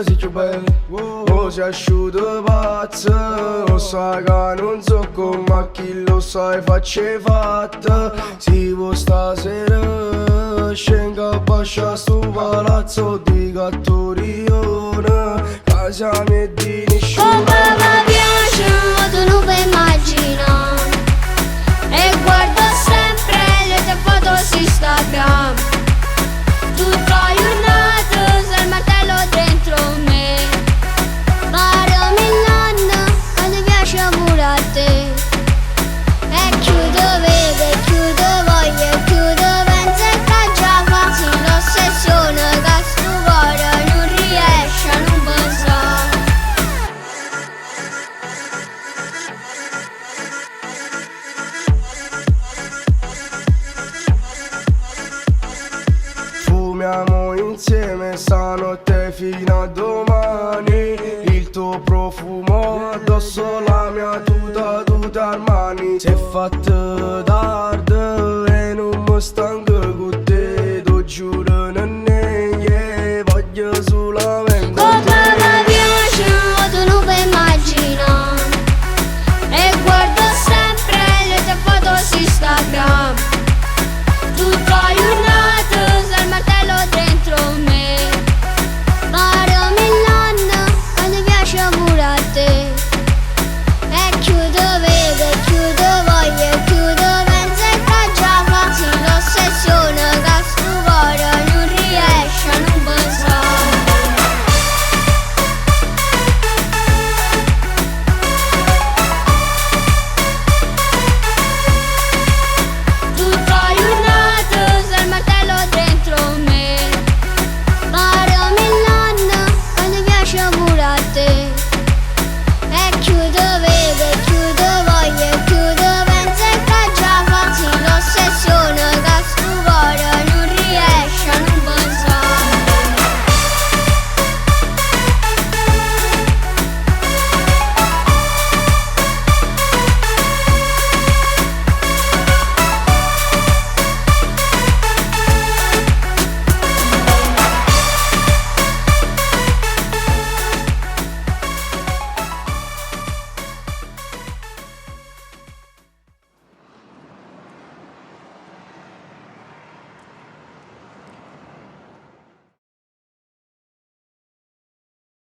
sei più bella, o sei asciutto pazza. Lo sai che non so come chi lo sai facce fatta. Si può stasera scenga a bascia sto palazzo di Cattorione, casa mia di nessuno. Come mi piace, ma tu non puoi immaginare. E guardo sempre le tue foto su Instagram. Tutta la giornata sei il martello dentro me. Mario Milano, ma ti piace pure a te. E chiudo vedo, e chiudo voglio, e chiudo penso e che già fa. Sì, l'ossessione che sto cuore non riesce a non pensare. Fumiamo insieme stanotte fino a domani. Il tuo profumo addosso, la mia tuta Armani. Si è fatta tardi e non mi stanco